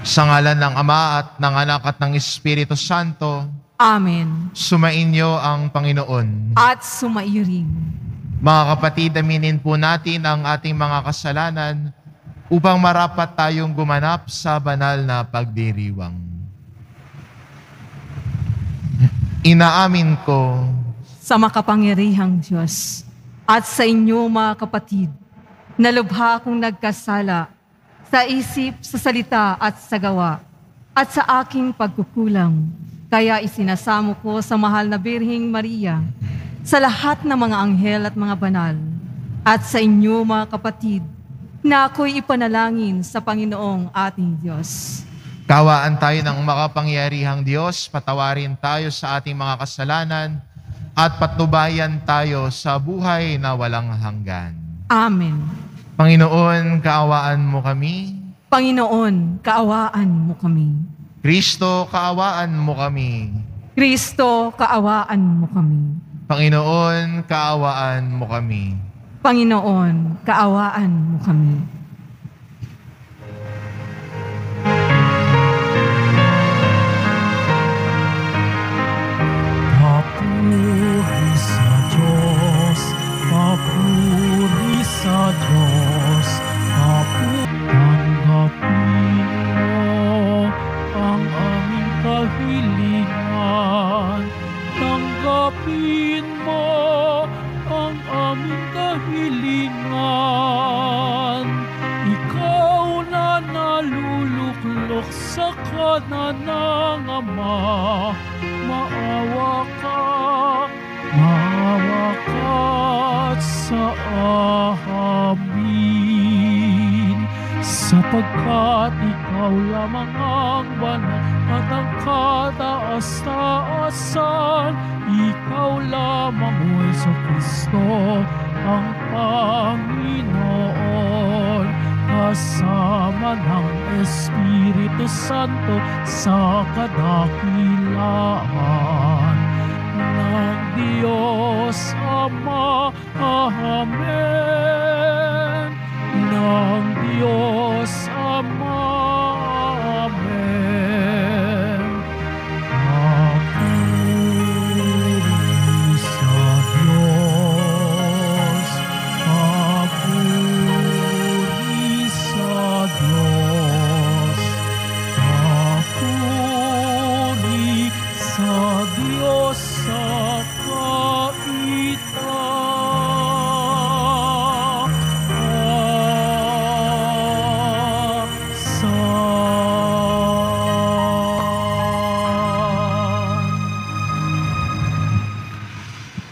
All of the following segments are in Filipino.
Sa ngalan ng Ama at ng Anak at ng Espiritu Santo, Amen. sumainyo ang Panginoon. At sumaiyo rin. Mga kapatid, aminin po natin ang ating mga kasalanan upang marapat tayong gumanap sa banal na pagdiriwang. Inaamin ko Sa makapangyarihang Diyos at sa inyo mga kapatid, na lubha akong nagkasala sa isip, sa salita at sa gawa, at sa aking pagkukulang. Kaya isinasamo ko sa mahal na Birheng Maria, sa lahat ng mga anghel at mga banal, at sa inyo mga kapatid, na ako'y ipanalangin sa Panginoong ating Diyos. kawaan tayo ng makapangyarihang Diyos, patawarin tayo sa ating mga kasalanan, at patnubayan tayo sa buhay na walang hanggan. Amen. Panginoon, kaawaan mo kami. Panginoon, kaawaan mo kami. Kristo, kaawaan mo kami. Kristo, kaawaan mo kami. Panginoon, kaawaan mo kami. Panginoon, kaawaan mo kami. Papuri sa Diyos, papuri sa Diyos, tanggapin mo ang aming kahilingan. Tanggapin mo ang aming kahilingan. Ikaw na naluluklok sa kanan ng Ama, maawa ka sa amin, sapagkat ikaw lamang ang banal at ang kataas-taasan. Ikaw lamang, O Jesucristo, ang Panginoon, kasama ng Espiritu Santo sa kadakilaan ng Diyos Ama. Amen. Ng Diyos Ama. Amen. Papuri sa Diyos. Papuri sa Diyos. Papuri sa Diyos sa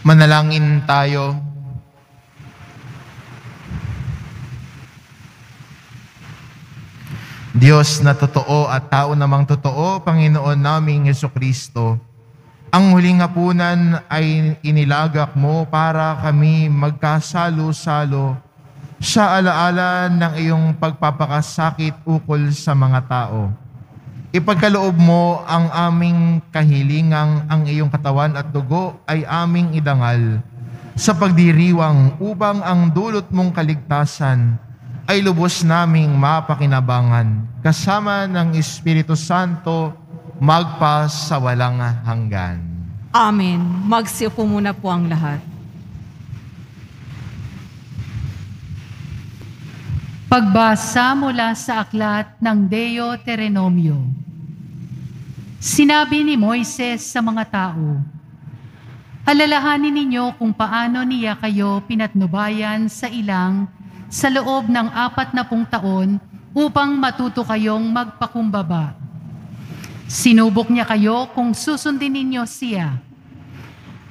Manalangin tayo. Diyos na totoo at tao namang totoo, Panginoon naming Jesucristo, ang huling hapunan ay inilagak mo para kami magkasalo-salo sa alaala ng iyong pagpapakasakit ukol sa mga tao. Ipagkaloob mo ang aming kahilingang ang iyong katawan at dugo ay aming idangal sa pagdiriwang upang ang dulot mong kaligtasan ay lubos naming mapakinabangan kasama ng Espiritu Santo magpa sa walang hanggan. Amen. Magsiupo muna po ang lahat. Pagbasa mula sa aklat ng Deuteronomio. Sinabi ni Moises sa mga tao, alalahanin ninyo kung paano niya kayo pinatnubayan sa ilang sa loob ng 40 taon upang matuto kayong magpakumbaba. Sinubok niya kayo kung susundin ninyo siya.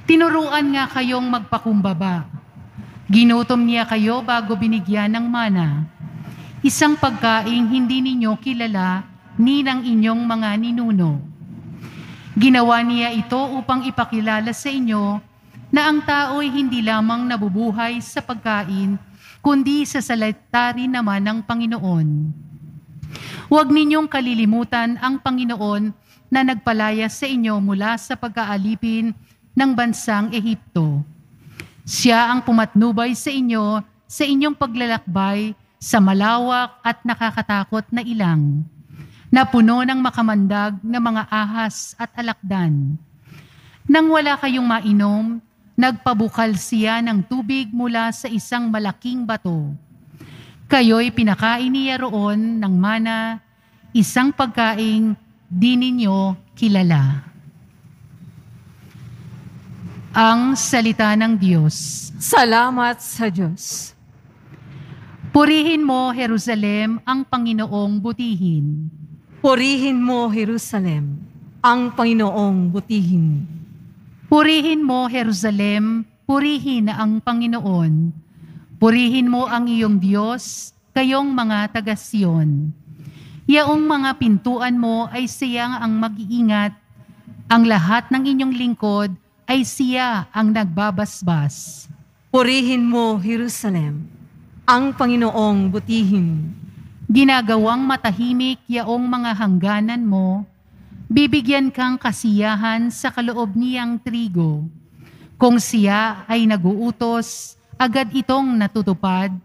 Tinuruan nga kayong magpakumbaba. Ginutom niya kayo bago binigyan ng mana, isang pagkaing hindi ninyo kilala ni ng inyong mga ninuno. Ginawa niya ito upang ipakilala sa inyo na ang tao'y hindi lamang nabubuhay sa pagkain, kundi sa salita rin naman ng Panginoon. Huwag ninyong kalilimutan ang Panginoon na nagpalaya sa inyo mula sa pagkaalipin ng bansang Ehipto. Siya ang pumatnubay sa inyo sa inyong paglalakbay sa malawak at nakakatakot na ilang. na puno ng makamandag na mga ahas at alakdan. Nang wala kayong mainom, nagpabukal siya ng tubig mula sa isang malaking bato. Kayo'y pinakain niya roon ng mana, isang pagkaing di ninyo kilala. Ang salita ng Diyos. Salamat sa Diyos. Purihin mo, Jerusalem, ang Panginoong butihin. Purihin mo, Jerusalem, ang Panginoong butihin. Purihin mo, Jerusalem, purihin ang Panginoon. Purihin mo ang iyong Diyos, kayong mga taga-Siyon. Yaong mga pintuan mo ay siyang ang mag-iingat. Ang lahat ng inyong lingkod ay siya ang nagbabasbas. Purihin mo, Jerusalem, ang Panginoong butihin. Ginagawang matahimik yaong mga hangganan mo, bibigyan kang kasiyahan sa kaloob niyang trigo. Kung siya ay naguutos, agad itong natutupad,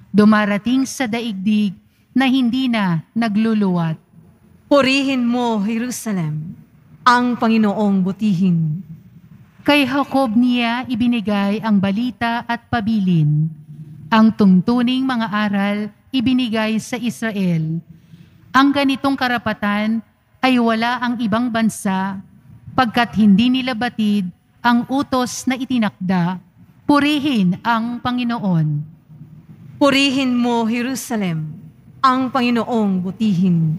dumarating sa daigdig na hindi na nagluluwat. Purihin mo, Jerusalem, ang Panginoong butihin. Kay Jacob niya ibinigay ang balita at pabilin, ang tungtuning mga aral ibinigay sa Israel. Ang ganitong karapatan ay wala ang ibang bansa, pagkat hindi nila batid ang utos na itinakda. Purihin ang Panginoon. Purihin mo, Jerusalem, ang Panginoong butihin.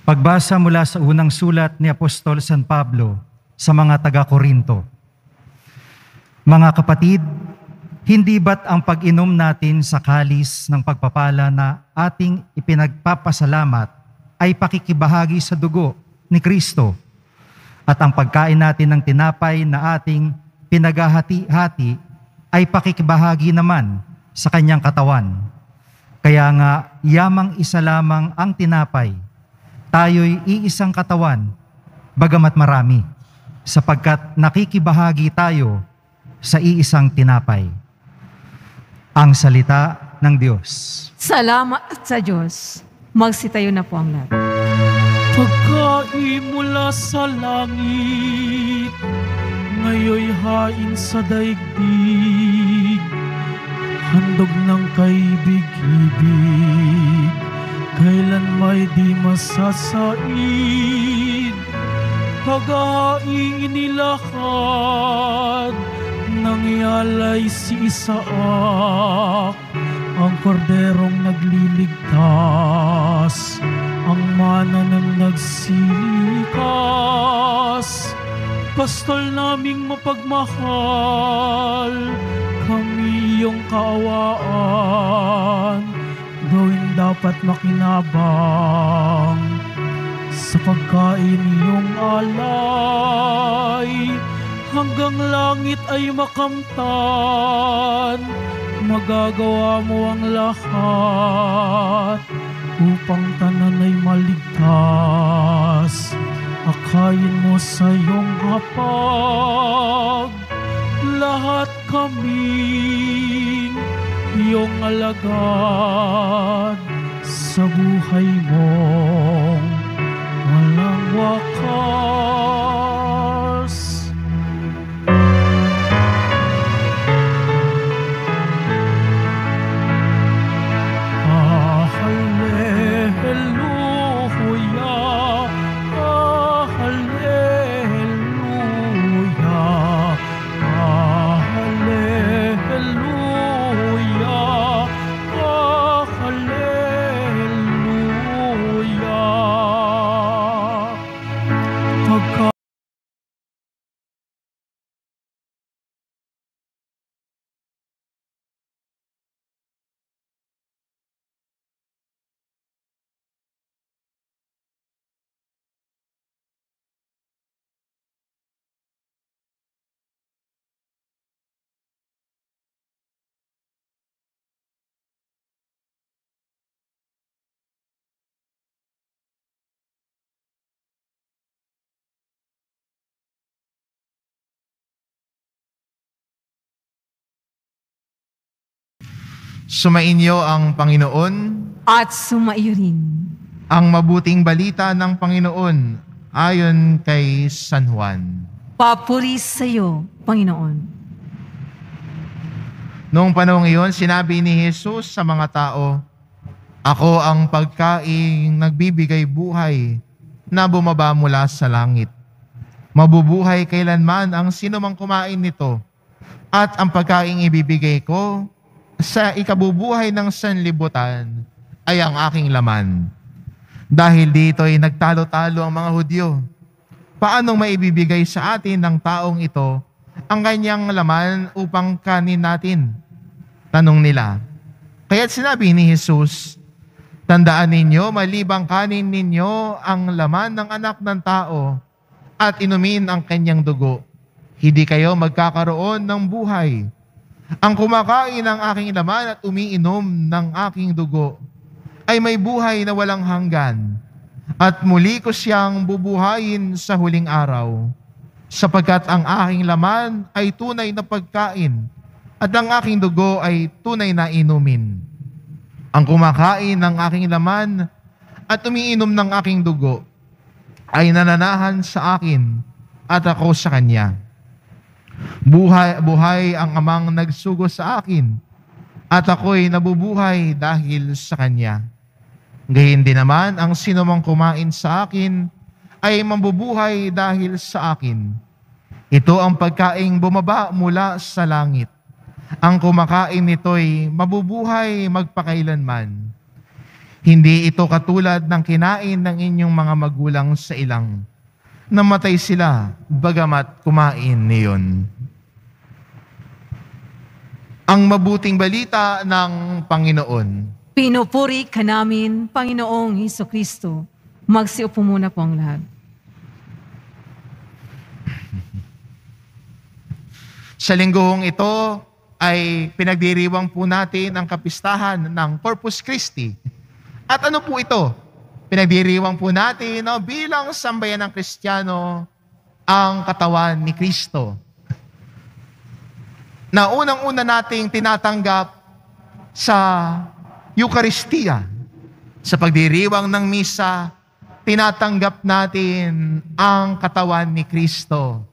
Pagbasa mula sa unang sulat ni Apostol San Pablo sa mga taga-Korinto. Mga kapatid, hindi ba't ang pag-inom natin sa kalis ng pagpapala na ating ipinagpapasalamat ay pakikibahagi sa dugo ni Kristo, at ang pagkain natin ng tinapay na ating pinaghahati-hati ay pakikibahagi naman sa kanyang katawan? Kaya nga, yamang isa lamang ang tinapay, tayo'y iisang katawan, bagamat marami, sapagkat nakikibahagi tayo sa iisang tinapay. Ang salita ng Diyos. Salamat sa Diyos. Magsitayo na po ang lahat. Pagkain mula sa langit, ngayoy hain sa daigdig, handog ng kaibig-ibig, kailan may di masasaid. Pag-aing inilakad, nangyalay si Isaak, ang korderong nagliligtas, ang mana ng nagsilikas. Pastol naming mapagmahal, kami iyong kaawaan, gawin dapat makinabang sa pagkain iyong alay. Hanggang langit ay makamtan, magagawa mo ang lahat upang tanan ay maligtas. Akayin mo sa iyong hapag, lahat kaming iyong alagad sa buhay mong walang wakas. Sumainyo ang Panginoon. At sumaiyo rin. Ang mabuting balita ng Panginoon ayon kay San Juan. Papuri sa iyo, Panginoon. Noong panahon iyon, sinabi ni Jesus sa mga tao, "Ako ang pagkaing nagbibigay buhay na bumaba mula sa langit. Mabubuhay kailanman ang sinumang kumain nito, at ang pagkaing ibibigay ko sa ikabubuhay ng sanlibutan ay ang aking laman." Dahil dito ay nagtalo-talo ang mga Hudyo. Paanong maibibigay sa atin ng taong ito ang kanyang laman upang kanin natin? Tanong nila. Kaya't sinabi ni Jesus, "Tandaan ninyo, malibang kanin ninyo ang laman ng anak ng tao at inumin ang kanyang dugo, hindi kayo magkakaroon ng buhay. Ang kumakain ng aking laman at umiinom ng aking dugo ay may buhay na walang hanggan, at muli ko siyang bubuhayin sa huling araw, sapagkat ang aking laman ay tunay na pagkain at ang aking dugo ay tunay na inumin. Ang kumakain ng aking laman at umiinom ng aking dugo ay nananahan sa akin at ako sa kanya. Buhay ang amang nagsugo sa akin at ako'y nabubuhay dahil sa kanya. Gayon din naman ang sinumang kumain sa akin ay mabubuhay dahil sa akin. Ito ang pagkaing bumaba mula sa langit. Ang kumakain nito'y mabubuhay magpakailanman. Hindi ito katulad ng kinain ng inyong mga magulang sa ilang. Namatay sila, bagamat kumain niyon." Ang mabuting balita ng Panginoon. Pinupuri ka namin, Panginoong Hesukristo. Magsiupo muna po ang lahat. Sa linggong ito ay pinagdiriwang po natin ang kapistahan ng Corpus Christi. At ano po ito? Pinagdiriwang po natin bilang sambayan ng Kristiyano ang katawan ni Kristo, na unang-una nating tinatanggap sa Eucharistia. Sa pagdiriwang ng misa, tinatanggap natin ang katawan ni Kristo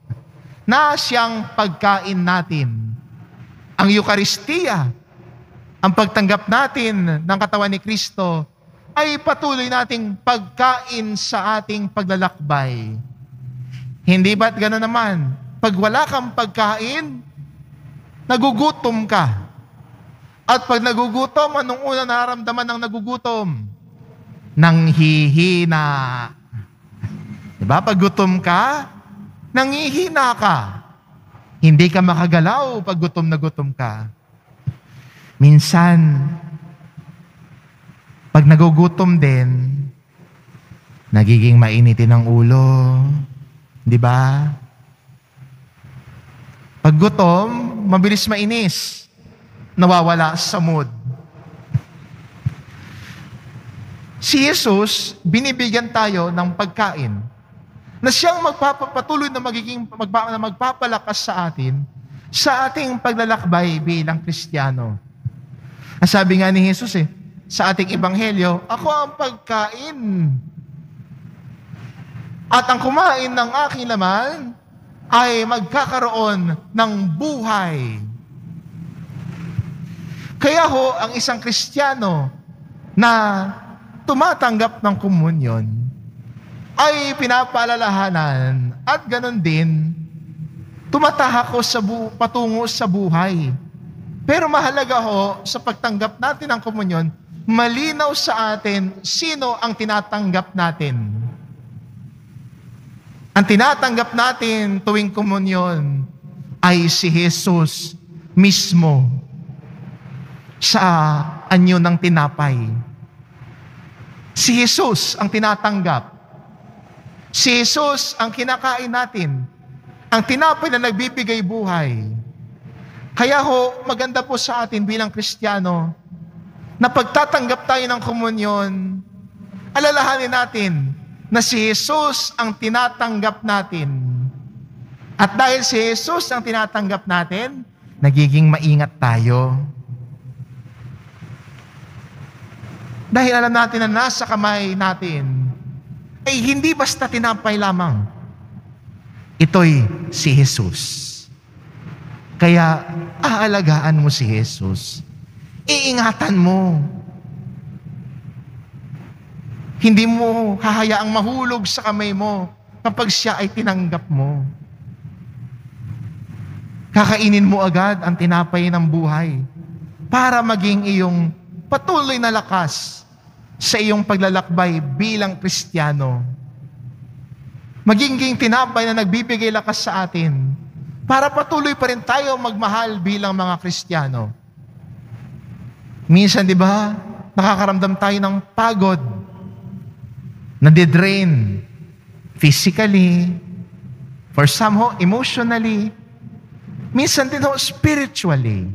na siyang pagkain natin. Ang Eucharistia, ang pagtanggap natin ng katawan ni Kristo, ay patuloy nating pagkain sa ating paglalakbay. Hindi ba't gano'n naman? Pag wala kang pagkain, nagugutom ka. At pag nagugutom, anong una nararamdaman ng nagugutom? Nanghihina. Diba? Pag gutom ka, nanghihina ka. Hindi ka makagalaw pag gutom na gutom ka. Minsan, pag nagugutom din, nagiging mainitin ang ulo. Di ba? Pag gutom, mabilis mainis. Nawawala sa mood. Si Jesus, binibigyan tayo ng pagkain na siyang magpapatuloy na magpapalakas sa atin sa ating paglalakbay bilang Kristiyano. Ang sabi nga ni Jesus sa ating ebanghelyo, "Ako ang pagkain. At ang kumain ng aking laman ay magkakaroon ng buhay." Kaya ang isang Kristiyano na tumatanggap ng komunyon ay pinapaalalahanan at ganon din tumatahak patungo sa buhay. Pero mahalaga sa pagtanggap natin ng komunyon, malinaw sa atin sino ang tinatanggap natin. Ang tinatanggap natin tuwing komunyon ay si Jesus mismo sa anyo ng tinapay. Si Jesus ang tinatanggap. Si Jesus ang kinakain natin. Ang tinapay na nagbibigay buhay. Kaya maganda po sa atin bilang Kristiyano na pagtatanggap tayo ng komunyon, alalahanin natin na si Jesus ang tinatanggap natin. At dahil si Jesus ang tinatanggap natin, nagiging maingat tayo. Dahil alam natin na nasa kamay natin ay hindi basta tinapay lamang. Ito'y si Jesus. Kaya aalagaan mo si Jesus. Iingatan mo. Hindi mo hahayaang mahulog sa kamay mo kapag siya ay tinanggap mo. Kakainin mo agad ang tinapay ng buhay para maging iyong patuloy na lakas sa iyong paglalakbay bilang Kristiyano. Maging tinapay na nagbibigay lakas sa atin para patuloy pa rin tayo magmahal bilang mga Kristiyano. Minsan, di ba, nakakaramdam tayo ng pagod, nadidrain, physically, for some emotionally, minsan din spiritually.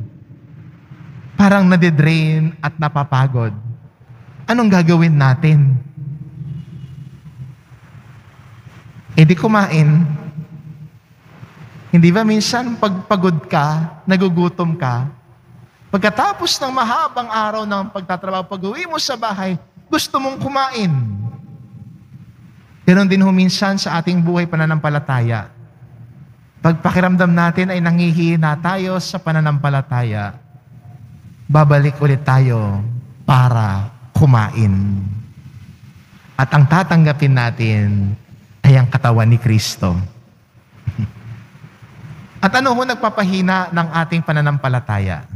Parang nadidrain at napapagod. Anong gagawin natin? Di kumain. Hindi ba minsan pagpagod ka, nagugutom ka, pagkatapos ng mahabang araw ng pagtatrabaho, pag-uwi mo sa bahay, gusto mong kumain. Ganon din minsan sa ating buhay pananampalataya. Pagpakiramdam natin ay nangihina tayo sa pananampalataya, babalik ulit tayo para kumain. At ang tatanggapin natin ay ang katawan ni Kristo. At ano ho nagpapahina ng ating pananampalataya?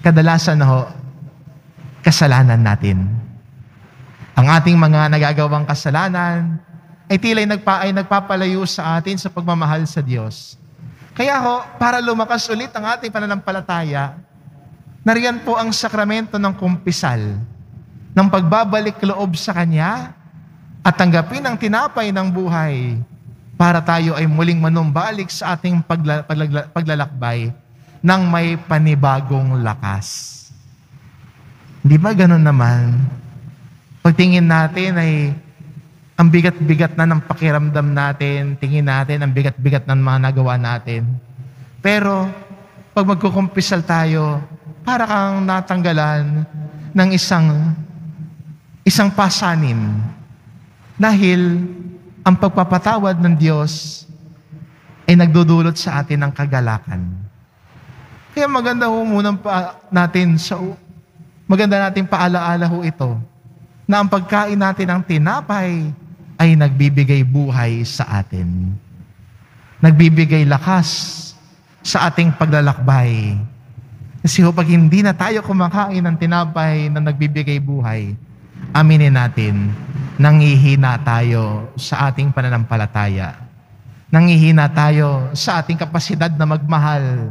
Kadalasan kasalanan natin. Ang ating mga nagagawang kasalanan ay tila'y nagpapalayo sa atin sa pagmamahal sa Diyos. Kaya para lumakas ulit ang ating pananampalataya, nariyan po ang sakramento ng kumpisal, ng pagbabalik loob sa Kanya at tanggapin ang tinapay ng buhay para tayo ay muling manumbalik sa ating paglalakbay ng may panibagong lakas. Di ba ganun naman? Pagtingin natin ay ang bigat-bigat na ng pakiramdam natin, tingin natin ang bigat-bigat ng mga nagawa natin. Pero pag magkukumpisal tayo, para kang natanggalan ng isang pasanin. Dahil ang pagpapatawad ng Diyos ay nagdudulot sa atin ng kagalakan. Kaya maganda natin paalaala ito, na ang pagkain natin ng tinapay ay nagbibigay buhay sa atin. Nagbibigay lakas sa ating paglalakbay. Kasi pag hindi na tayo kumakain ng tinapay na nagbibigay buhay, aminin natin, nangihina tayo sa ating pananampalataya. Nangihina tayo sa ating kapasidad na magmahal.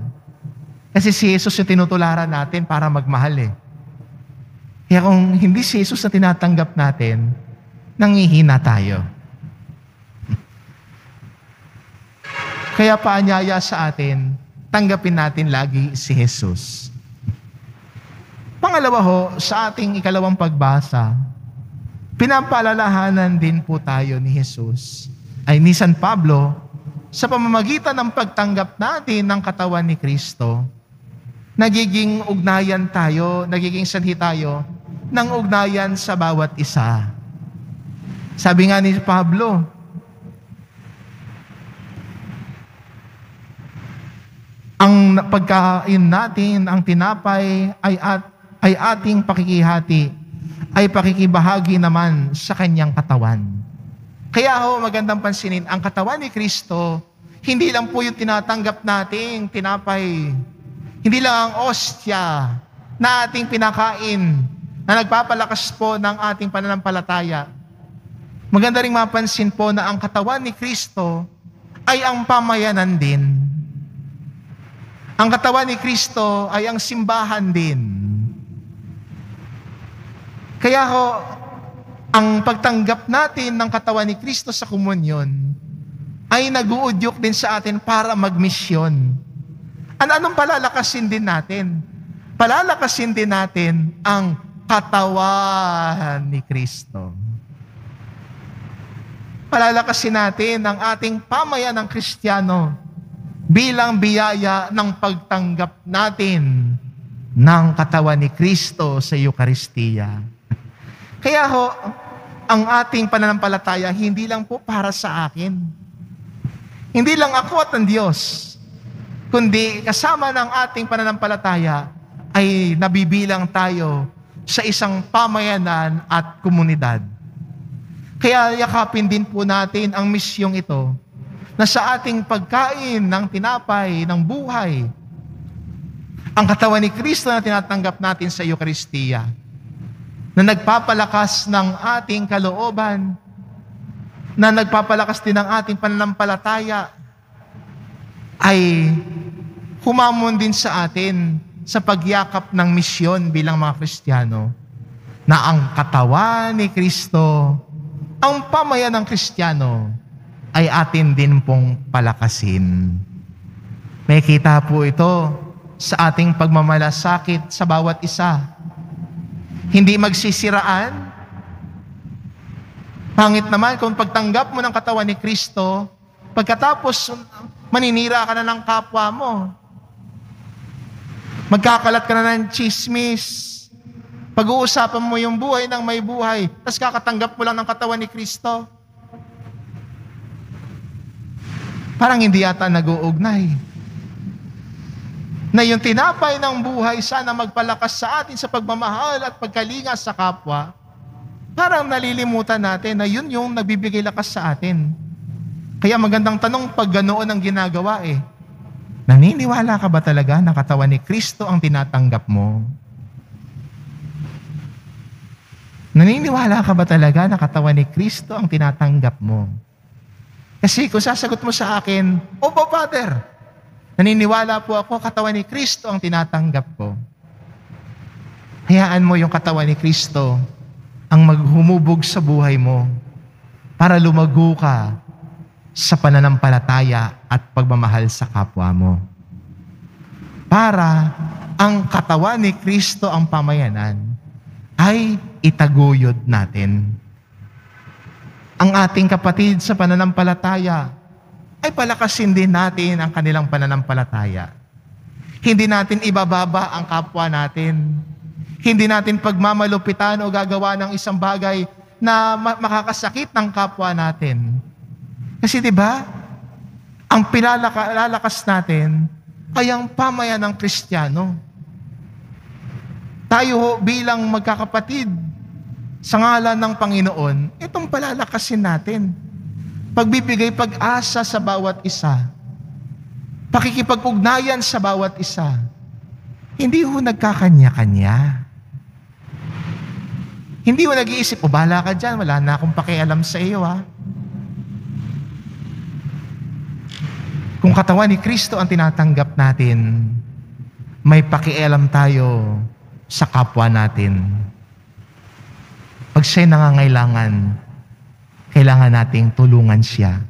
Kasi si Jesus yung tinutularan natin para magmahal . Kaya kung hindi si Jesus na tinatanggap natin, nangihina tayo. Kaya paanyaya sa atin, tanggapin natin lagi si Jesus. Pangalawa sa ating ikalawang pagbasa, pinapaalalahanan din po tayo ni Jesus, ni San Pablo, sa pamamagitan ng pagtanggap natin ng katawan ni Kristo, nagiging ugnayan tayo, nagiging sanhi tayo ng ugnayan sa bawat isa. Sabi nga ni Pablo, ang pagkain natin, ang tinapay ay ating pakikihati, ay pakikibahagi naman sa kanyang katawan. Kaya magandang pansinin, ang katawan ni Kristo, hindi lang po yung tinatanggap nating tinapay, hindi lang ang ostya na ating pinakain, na nagpapalakas po ng ating pananampalataya. Maganda ring mapansin po na ang katawan ni Kristo ay ang pamayanan din. Ang katawan ni Kristo ay ang simbahan din. Kaya ang pagtanggap natin ng katawan ni Kristo sa komunyon ay nag-uudyok din sa atin para magmisyon. Anong palalakasin din natin? Palalakasin din natin ang katawan ni Kristo. Palalakasin natin ang ating pamayanang Kristiyano bilang biyaya ng pagtanggap natin ng katawan ni Kristo sa Eucharistia. Kaya ho, ang ating pananampalataya hindi lang po para sa akin. Hindi lang ako at ang Diyos, kundi kasama ng ating pananampalataya ay nabibilang tayo sa isang pamayanan at komunidad. Kaya yakapin din po natin ang misyong ito na sa ating pagkain ng tinapay, ng buhay, ang katawan ni Kristo na tinatanggap natin sa Eucharistia, na nagpapalakas ng ating kalooban, na nagpapalakas din ng ating pananampalataya, ay humamon din sa atin sa pagyakap ng misyon bilang mga Kristiyano, na ang katawan ni Kristo, ang pamayan ng Kristiyano, ay atin din pong palakasin. May kita po ito sa ating pagmamalasakit sa bawat isa. Hindi magsisiraan. Pangit naman kung pagtanggap mo ng katawan ni Kristo, pagkatapos maninira ka na ng kapwa mo. Magkakalat ka na ng chismis. Pag-uusapan mo yung buhay ng may buhay, tapos kakatanggap mo lang ng katawan ni Kristo. Parang hindi yata nag-uugnay. Na yung tinapay ng buhay sana magpalakas sa atin sa pagmamahal at pagkalinga sa kapwa, parang nalilimutan natin na yun yung nagbibigay lakas sa atin. Kaya magandang tanong pag ganoon ang ginagawa naniniwala ka ba talaga na katawan ni Kristo ang tinatanggap mo? Naniniwala ka ba talaga na katawan ni Kristo ang tinatanggap mo? Kasi kung sasagot mo sa akin, Opo, Father, naniniwala po ako, katawan ni Kristo ang tinatanggap ko. Hayaan mo yung katawan ni Kristo ang maghumubog sa buhay mo para lumago ka sa pananampalataya at pagmamahal sa kapwa mo. Para ang katawan ni Kristo ang pamayanan ay itaguyod natin. Ang ating kapatid sa pananampalataya ay palakasin din natin ang kanilang pananampalataya. Hindi natin ibababa ang kapwa natin. Hindi natin pagmamalupitan o gagawa ng isang bagay na makakasakit ng kapwa natin. Kasi 'di ba, ang pinalalakas natin ay ang pamayan ng Kristiyano. Tayo bilang magkakapatid sa ngalan ng Panginoon, itong palalakasin natin. Pagbibigay pag-asa sa bawat isa. Pakikipag-ugnayan sa bawat isa. Hindi ho nagkakanya-kanya. Hindi ho nag-iisip, bala ka dyan, wala na akong pakialam sa iyo Kung katawan ni Kristo ang tinatanggap natin, may pakialam tayo sa kapwa natin. Pag siya'y nangangailangan, kailangan nating tulungan siya.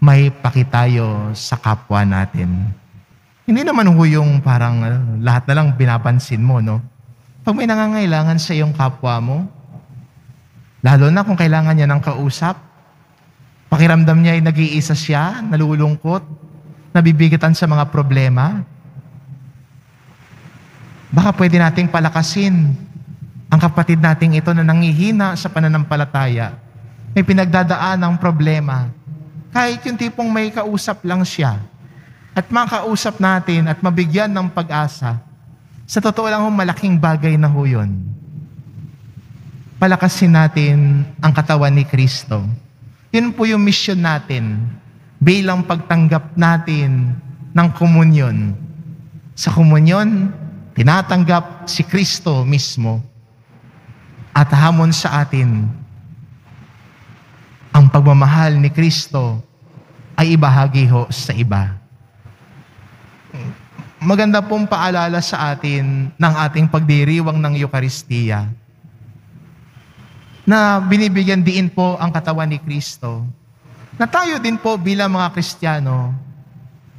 May pakitayo sa kapwa natin. Hindi naman ho yung parang lahat na lang binapansin mo, no? Pag may nangangailangan sa iyong kapwa mo, lalo na kung kailangan niya ng kausap, pakiramdam niya ay nag-iisa siya, nalulungkot, nabibigatan sa mga problema, baka pwede nating palakasin ang kapatid nating ito na nangihina sa pananampalataya, may pinagdadaan ng problema. Kahit yung tipong may kausap lang siya, at makausap natin at mabigyan ng pag-asa, sa totoo lang malaking bagay na ho yun. Palakasin natin ang katawan ni Kristo. Yun po yung mission natin bilang pagtanggap natin ng komunyon. Sa komunyon, tinatanggap si Kristo mismo at hamon sa atin ang pagmamahal ni Kristo ay ibahagi ho sa iba. Maganda pong paalala sa atin ng ating pagdiriwang ng Eucharistia na binibigyan diin po ang katawan ni Kristo, na tayo din po bilang mga Kristiyano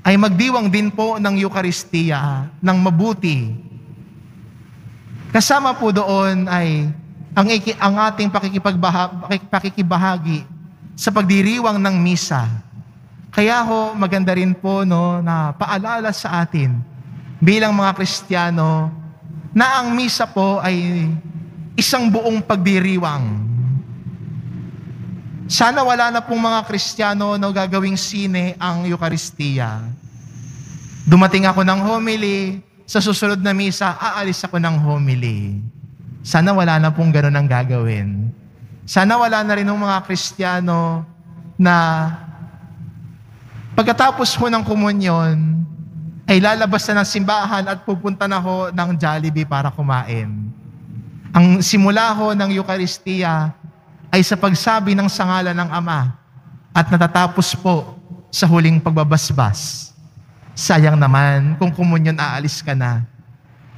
ay magdiwang din po ng Eucharistia ng mabuti. Kasama po doon ay ang ating pakikibahagi sa pagdiriwang ng misa. Kaya ho, maganda rin po na paalala sa atin bilang mga Kristiyano na ang misa po ay isang buong pagdiriwang. Sana wala na pong mga Kristiyano na gagawing sine ang Eucharistia. Dumating ako ng homily, sa susunod na misa, aalis ako ng homily. Sana wala na pong ganun ang gagawin. Sana wala na rin ng mga Kristiyano na pagkatapos ho ng komunyon, ay lalabas na ng simbahan at pupunta na ho ng Jollibee para kumain. Ang simula ho ng Eucharistia ay sa pagsabi ng sangalan ng Ama at natatapos po sa huling pagbabasbas. Sayang naman kung komunyon aalis ka na,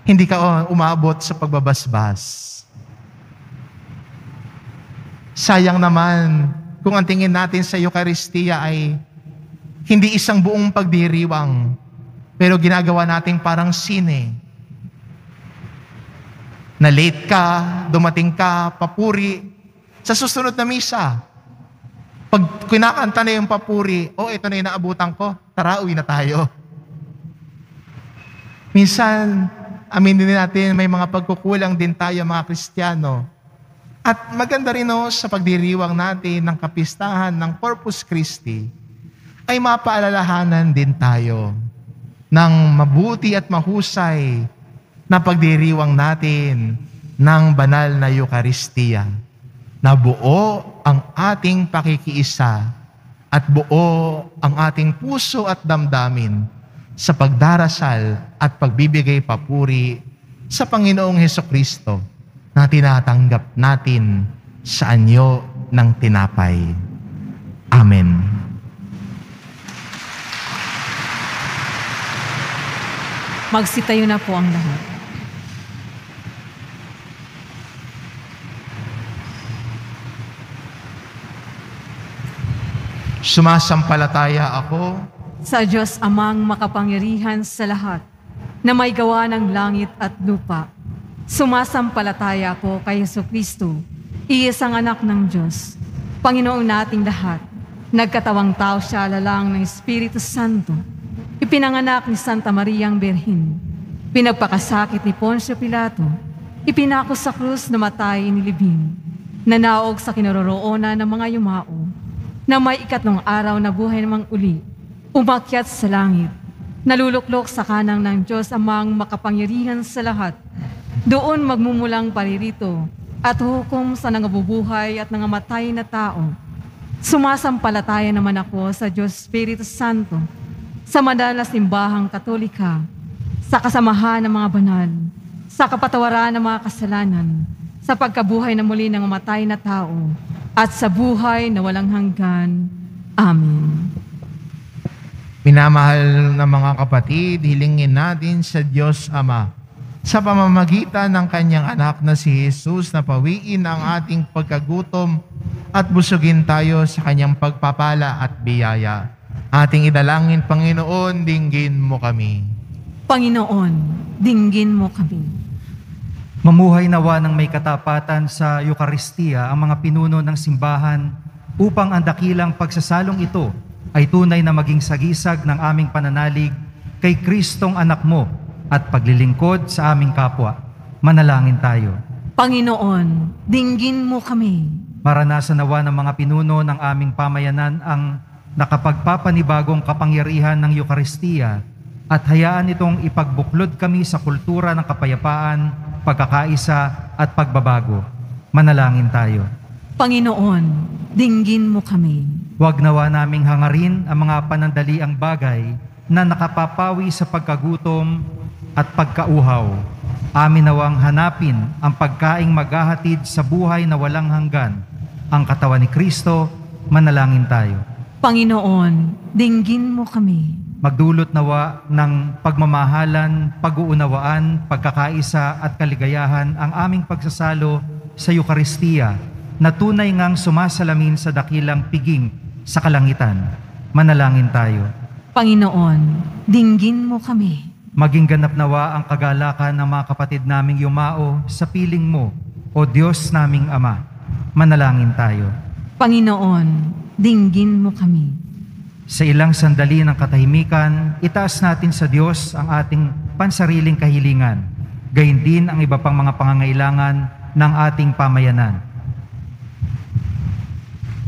hindi ka umabot sa pagbabasbas. Sayang naman kung ang tingin natin sa Eucharistia ay hindi isang buong pagdiriwang, pero ginagawa natin parang sine. Na late ka, dumating ka, papuri. Sa susunod na misa, pag kinakanta na yung papuri, ito na yung naabutan ko, tara, uwi na tayo. Minsan, aminin natin, may mga pagkukulang din tayo mga Kristiyano. At maganda rin sa pagdiriwang natin ng kapistahan ng Corpus Christi, ay mapaalalahanan din tayo ng mabuti at mahusay na pagdiriwang natin ng banal na Eucharistia. Na buo ang ating pakikiisa at buo ang ating puso at damdamin sa pagdarasal at pagbibigay papuri sa Panginoong Hesukristo na tinatanggap natin sa anyo ng tinapay. Amen. Magsitayo na po ang lahat. Sumasampalataya ako Sa Diyos Amang makapangyarihan sa lahat, na may gawa ng langit at lupa. Sumasampalataya ako kay Jesucristo, iisang anak ng Diyos, Panginoong nating lahat. Nagkatawang tao siya lalang ng Espiritu Santo. Ipinanganak ni Santa Mariang Birhen. Pinagpakasakit ni Poncio Pilato. Ipinako sa krus na matay inilibing. Nanaog sa kinaroroonan ng mga yumao. Na may ikatlong araw na buhay namang uli, umakyat sa langit, naluluklok sa kanang ng Diyos Amang makapangyarihan sa lahat. Doon magmumulang paririto at hukom sa nangabubuhay at nangamatay na tao. Sumasampalataya naman ako sa Diyos Espiritu Santo, sa madalas simbahang Katolika, sa kasamahan ng mga banal, sa kapatawaran ng mga kasalanan, sa pagkabuhay na muli ng mamatay na tao, at sa buhay na walang hanggan. Amen. Minamahal na mga kapatid, hilingin natin sa Diyos Ama, sa pamamagitan ng kanyang anak na si Jesus, na pawiin ang ating pagkagutom at busugin tayo sa kanyang pagpapala at biyaya. Ating idalangin, Panginoon, dinggin mo kami. Panginoon, dinggin mo kami. Mamuhay nawa ng may katapatan sa Eucharistia ang mga pinuno ng simbahan upang ang dakilang pagsasalong ito ay tunay na maging sagisag ng aming pananalig kay Kristong anak mo at paglilingkod sa aming kapwa. Manalangin tayo. Panginoon, dinggin mo kami. Maranasan nawa ng mga pinuno ng aming pamayanan ang nakapagpapanibagong kapangyarihan ng Eucharistia at hayaan itong ipagbuklod kami sa kultura ng kapayapaan, pagkakaisa at pagbabago. Manalangin tayo. Panginoon, dinggin mo kami. Huwag nawa naming hangarin ang mga panandaliang bagay na nakapapawi sa pagkagutom at pagkauhaw. Amin nawang hanapin ang pagkaing maghahatid sa buhay na walang hanggan, ang katawan ni Kristo. Manalangin tayo. Panginoon, dinggin mo kami. Magdulot nawa ng pagmamahalan, pag-uunawaan, pagkakaisa at kaligayahan ang aming pagsasalo sa Eucharistia na tunay ngang sumasalamin sa dakilang piging sa kalangitan. Manalangin tayo. Panginoon, dinggin mo kami. Maging ganap nawa ang kagalakan ng mga kapatid naming yumao sa piling mo, o Diyos naming Ama. Manalangin tayo. Panginoon, dinggin mo kami. Sa ilang sandali ng katahimikan, itaas natin sa Diyos ang ating pansariling kahilingan. Gayon din ang iba pang mga pangangailangan ng ating pamayanan.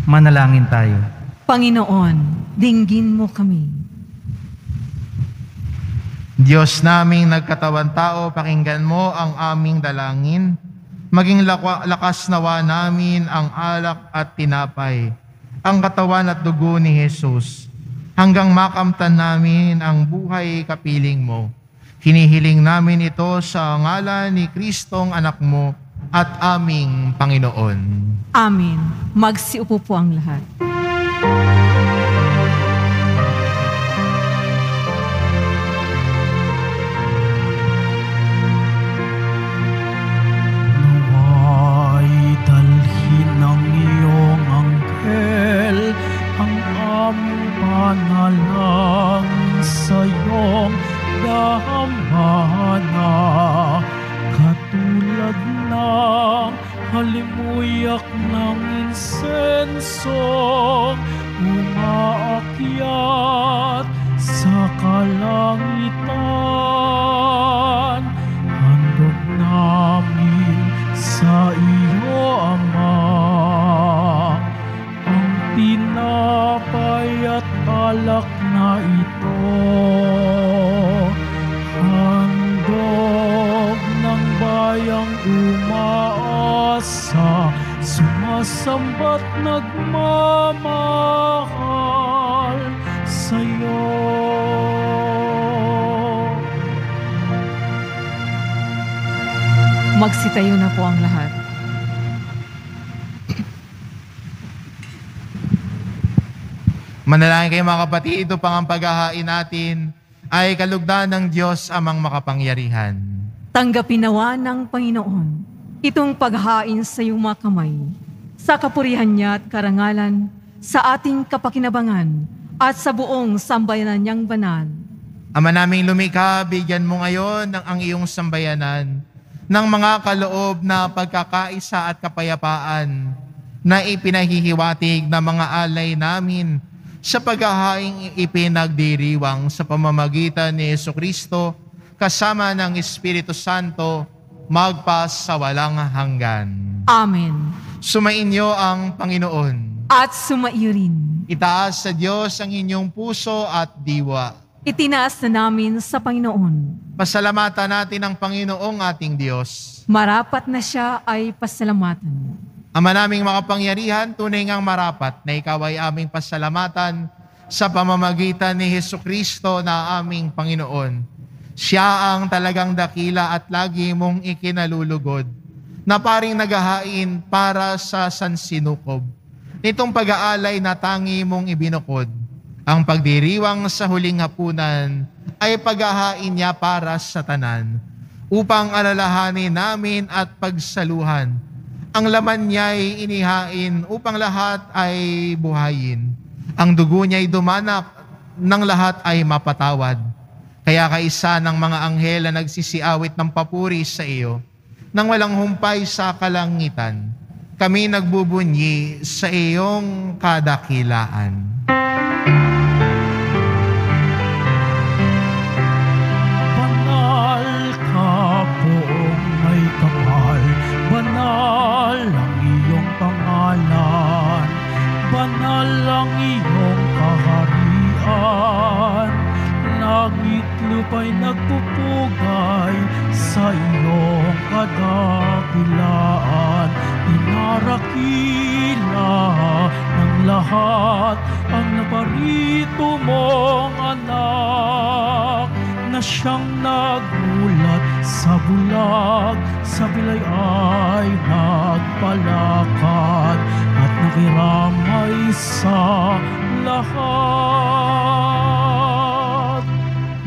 Manalangin tayo. Panginoon, dinggin mo kami. Diyos naming nagkatawan tao, pakinggan mo ang aming dalangin. Maging lakas nawa namin ang alak at tinapay, ang katawan at dugo ni Jesus, hanggang makamtan namin ang buhay kapiling mo. Hinihiling namin ito sa ngalan ni Kristong anak mo at aming Panginoon. Amen. Magsiupo po ang lahat. Nawa'y dalhin ng iyong anghel ang aming panalangin sa iyong dambana, katulad ng halimuyak ng insensong umaakyat sa kalangitan. Handog namin sa iyo, Ama, ang tinapay at alak na ito, handog ng bayang umaasa, sumasamba't nagmamahal sa'yo. Magsitayo na po ang lahat. Manalangin kayo mga kapatid, ito pang ang paghahain natin ay kalugdan ng Diyos amang makapangyarihan. Tanggapin nawa ng Panginoon itong paghain sa iyong mga kamay, sa kapurihan niya at karangalan, sa ating kapakinabangan at sa buong sambayanan niyang banal. Ama naming lumikha, bigyan mo ngayon ng ang iyong sambayanan ng mga kaloob na pagkakaisa at kapayapaan na ipinahihiwatig na mga alay namin sa paghahaing ipinagdiriwang sa pamamagitan ni Jesucristo kasama ng Espiritu Santo magpas sa walang hanggan. Amen. Sumainyo ang Panginoon. At sumaiyo rin. Itaas sa Diyos ang inyong puso at diwa. Itinaas na namin sa Panginoon. Pasalamatan natin ang Panginoong ating Diyos. Marapat na siya ay pasalamatan. Ama naming makapangyarihan, tunay ngang marapat na ikaw ay aming pasalamatan sa pamamagitan ni Jesucristo na aming Panginoon. Siya ang talagang dakila at lagi mong ikinalulugod na paring naghahain para sa sansinukob. Nitong pag-aalay na tangi mong ibinukod, ang pagdiriwang sa huling hapunan ay paghahain niya para sa tanan, upang alalahanin namin at pagsaluhan. Ang laman niya ay inihain upang lahat ay buhayin. Ang dugo niya ay dumanak, ng lahat ay mapatawad. Kaya kaisa ng mga anghel na nagsisiawit ng papuri sa iyo, nang walang humpay sa kalangitan, kami nagbubunyi sa iyong kadakilaan. Banal ka poong may kapal, banal ang iyong pangalan, banal ang iyong kaharian. Langit lupa'y nagpupugay sa iyong kadakilaan. Inarakila ng lahat ang naparito mong anak, na siyang nagmulat sa bulag, sa bilay ay nagpalakad at nakiramay sa lahat.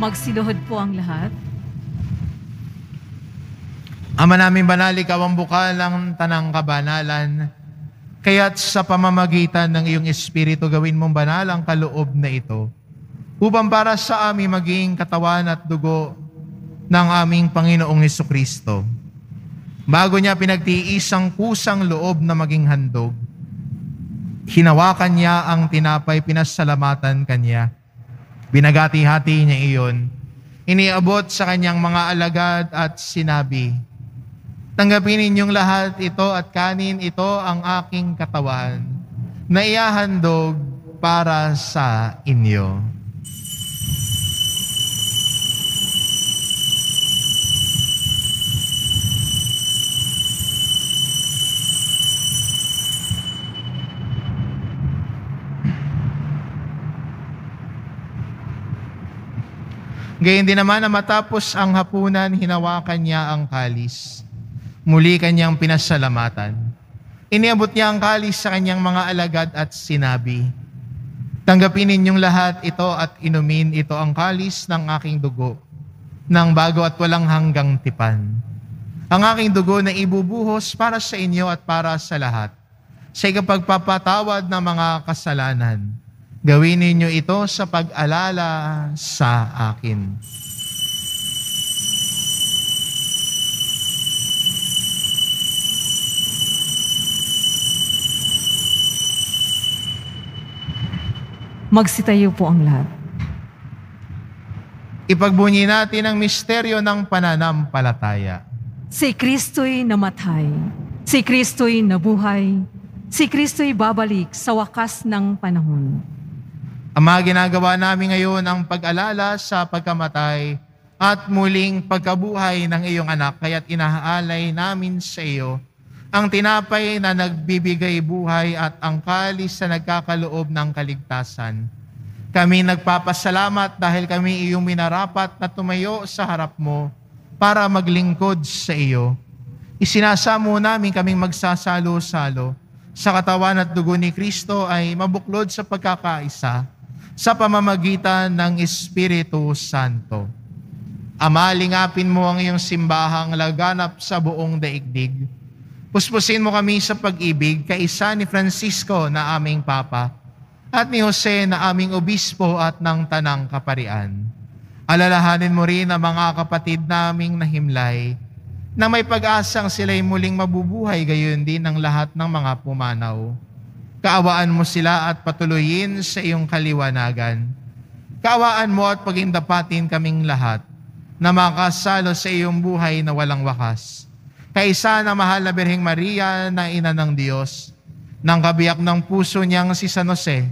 Magsiluhod po ang lahat. Ama namin banal, ikaw ang bukal ng tanang kabanalan. Kaya't sa pamamagitan ng iyong Espiritu, gawin mong banal ang kaloob na ito, upang para sa amin maging katawan at dugo ng aming Panginoong Jesucristo. Bago niya pinagtiis ang kusang loob na maging handog, hinawakan niya ang tinapay, pinasalamatan kanya. Binagati-hati niya iyon, iniabot sa kanyang mga alagad at sinabi, Tanggapin ninyong lahat ito at kanin ito ang aking katawan na ihahandog para sa inyo. Gayon din naman na matapos ang hapunan, hinawakan niya ang kalis. Muli kanyang pinasalamatan. Iniabot niya ang kalis sa kanyang mga alagad at sinabi, "Tanggapin ninyong lahat ito at inumin ito ang kalis ng aking dugo, ng bago at walang hanggang tipan. Ang aking dugo na ibubuhos para sa inyo at para sa lahat, sa ikapagpapatawad ng mga kasalanan. Gawin ninyo ito sa pag-alala sa akin." Magsitayo po ang lahat. Ipagbunyi natin ang misteryo ng pananampalataya. Si Kristo'y namatay. Si Kristo'y nabuhay. Si Kristo'y babalik sa wakas ng panahon. Ama, ginagawa namin ngayon ang pag-alala sa pagkamatay at muling pagkabuhay ng iyong anak, kaya't inaalay namin sa iyo ang tinapay na nagbibigay buhay at ang kalis na nagkakaloob ng kaligtasan. Kami nagpapasalamat dahil kami iyong minarapat na tumayo sa harap mo para maglingkod sa iyo. Isinasamo namin kaming magsasalo-salo sa katawan at dugo ni Kristo ay mabuklod sa pagkakaisa sa pamamagitan ng Espiritu Santo. Ama, lingapin mo ang iyong simbahang laganap sa buong daigdig. Puspusin mo kami sa pag-ibig kaisa ni Francisco na aming Papa at ni Jose na aming Obispo at ng Tanang Kaparian. Alalahanin mo rin ang mga kapatid naming nahimlay na may pag-asang sila'y muling mabubuhay, gayon din ang lahat ng mga pumanaw. Kaawaan mo sila at patuloyin sa iyong kaliwanagan. Kaawaan mo at pagindapatin kaming lahat na makasalo sa iyong buhay na walang wakas. Kaisa na mahal na Birheng Maria na Ina ng Diyos, ng kabiyak ng puso niyang si San Jose,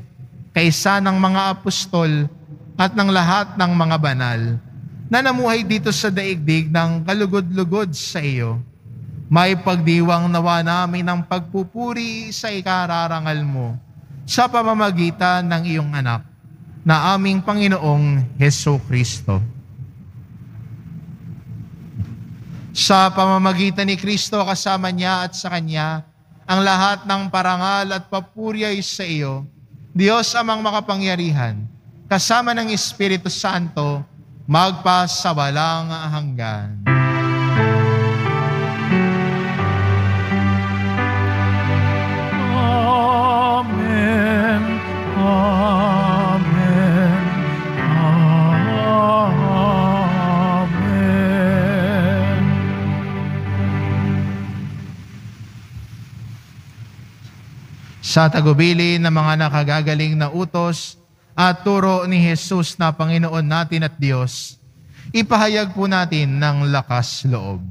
kaisa ng mga apostol at ng lahat ng mga banal, na namuhay dito sa daigdig ng kalugod-lugod sa iyo. May pagdiwang nawa namin ng pagpupuri sa ikararangal mo sa pamamagitan ng iyong anak, na aming Panginoong Hesukristo. Sa pamamagitan ni Kristo, kasama niya at sa Kanya, ang lahat ng parangal at papuri ay sa iyo, Diyos amang makapangyarihan, kasama ng Espiritu Santo, magpasawalang hanggan. Amen. Amen. Amen. Sa tagubilin ng mga nakagagaling na utos at turo ni Jesus na Panginoon natin at Diyos, ipahayag po natin ng lakas loob.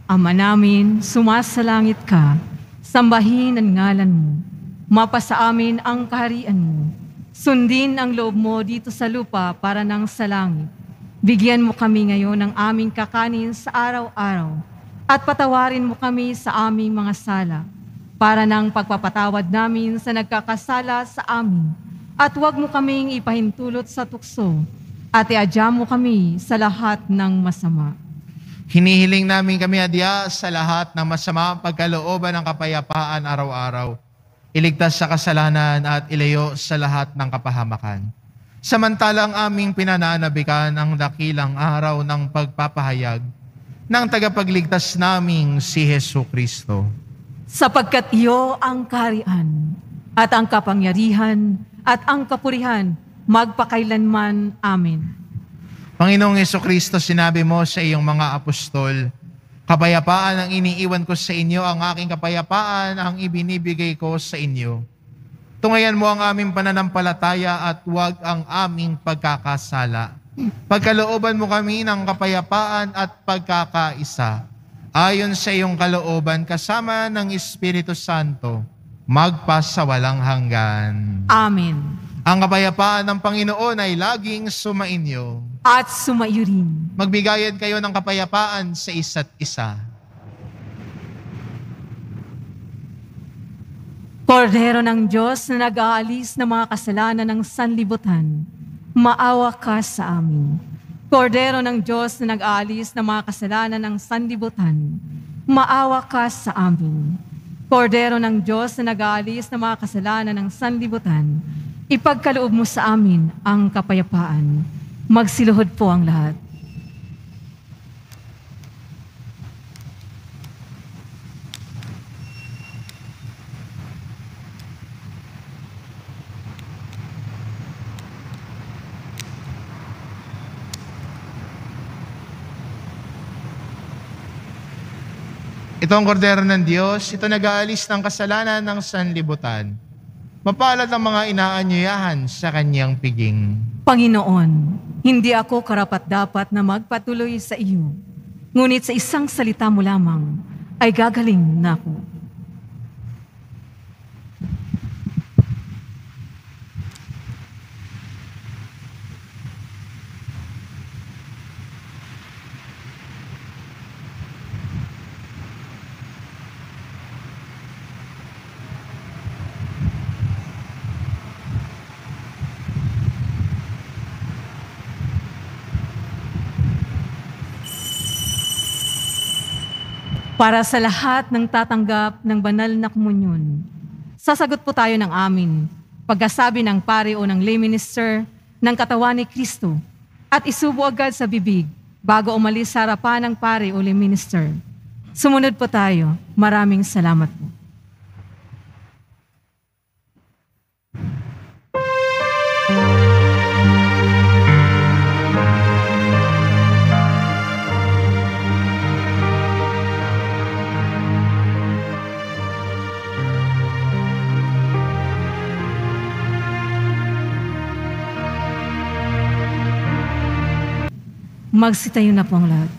Ama namin, sumasalangit ka, sambahin ang ngalan mo, mapasa amin ang kaharian mo, sundin ang loob mo dito sa lupa para nang sa langit. Bigyan mo kami ngayon ng aming kakanin sa araw-araw, at patawarin mo kami sa aming mga sala, para nang pagpapatawad namin sa nagkakasala sa amin, at huwag mo kaming ipahintulot sa tukso, at iadya mo kami sa lahat ng masama. Hinihiling namin kami adya sa lahat ng masama pagkalooban ng kapayapaan araw-araw, iligtas sa kasalanan at ilayo sa lahat ng kapahamakan. Samantalang aming pinananabikan ang dakilang araw ng pagpapahayag ng tagapagligtas naming si Hesukristo. Sapagkat iyo ang kaharian, at ang kapangyarihan, at ang kapurihan, magpakailanman. Amen. Panginoong Hesukristo, sinabi mo sa iyong mga apostol, "Kapayapaan ang iniiwan ko sa inyo, ang aking kapayapaan ang ibinibigay ko sa inyo. Tungayan mo ang aming pananampalataya at huwag ang aming pagkakasala. Pagkalooban mo kami ng kapayapaan at pagkakaisa, ayon sa iyong kalooban kasama ng Espiritu Santo, magpasawalang hanggan. Amen. Ang kapayapaan ng Panginoon ay laging sumainyo. At sumaiyo rin. Magbigayan kayo ng kapayapaan sa isa't isa. Kordero ng Diyos na nag-aalis ng mga kasalanan ng sanlibutan, maawa ka sa amin. Kordero ng Diyos na nag-aalis ng mga kasalanan ng sanlibutan, maawa ka sa amin. Kordero ng Diyos na nag-aalis ng mga kasalanan ng sanlibutan, ipagkaloob mo sa amin ang kapayapaan. Magsiluhod po ang lahat. Ito ang kordero ng Diyos, ito nag-aalis ng kasalanan ng sanlibutan. Mapalad ang mga inaanyayahan sa kanyang piging. Panginoon, hindi ako karapat-dapat na magpatuloy sa iyo, ngunit sa isang salita mo lamang ay gagaling na ako. Para sa lahat ng tatanggap ng banal na komunyon, sasagot po tayo ng amin, pagkasabi ng pari o ng lay minister ng katawan ni Kristo at isubo agad sa bibig bago umalis sa harapan ng pari o lay minister. Sumunod po tayo. Maraming salamat po. Magsitayo na po ang lahat.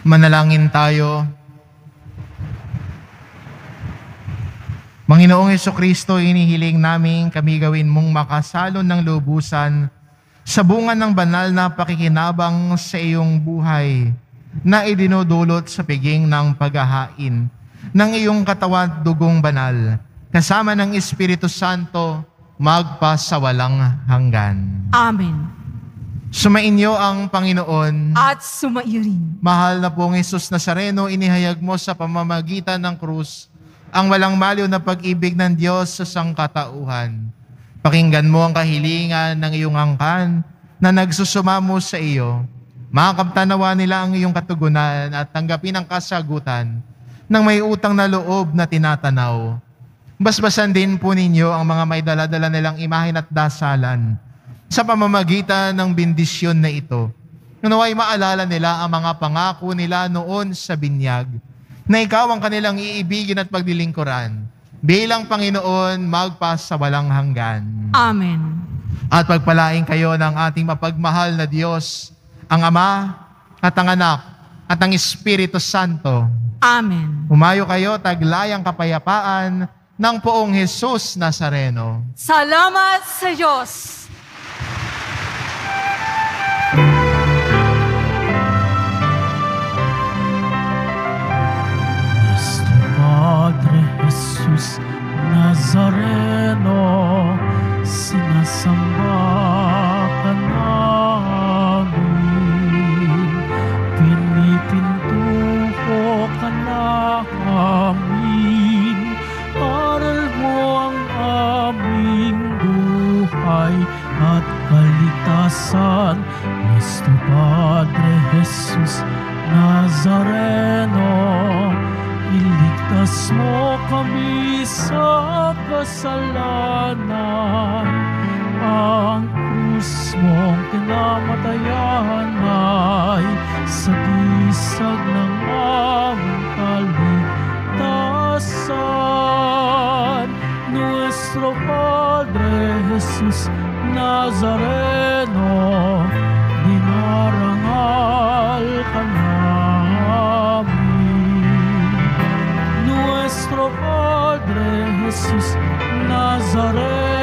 Manalangin tayo. Panginoong Jesucristo, inihiling namin kami gawin mong makasalon ng lubusan sa bunga ng banal na pakikinabang sa iyong buhay na idinudulot sa piging ng paghahain ng iyong katawan dugong banal kasama ng Espiritu Santo magpasawalang hanggan. Amen. Sumainyo ang Panginoon. At sumaiyo rin. Mahal na pong Jesus Nazareno, inihayag mo sa pamamagitan ng krus ang walang maliw na pag-ibig ng Diyos sa sangkatauhan. Pakinggan mo ang kahilingan ng iyong angkan na nagsusumamo sa iyo. Makakaptanawa nila ang iyong katugunan at tanggapin ang kasagutan ng may utang na loob na tinatanaw. Basbasan din po ninyo ang mga may dala-dala nilang imahen at dasalan sa pamamagitan ng bendisyon na ito. Naway maalala nila ang mga pangako nila noon sa binyag, na ikaw ang kanilang iibigin at pagdilingkuran bilang Panginoon magpasawalang hanggan. Amen. At pagpalain kayo ng ating mapagmahal na Diyos, ang Ama at ang Anak at ang Espiritu Santo. Amen. Humayo kayo, taglayang kapayapaan ng poong Jesus Nazareno. Salamat sa Diyos. Padre Jesus Nazareno, sinasamba ka namin, pinipintuho ka namin, aral mo ang aming buhay at kaligtasan. Cristo Padre Jesus Nazareno, iligtas mo kami sa kasalanan. Ang krus mong kinamatayan ay sagisag ng aming kaligtasan. Nuestro Padre Jesus Nazareno, dinarangal ka namin. nuestro Padre Jesús Nazaret.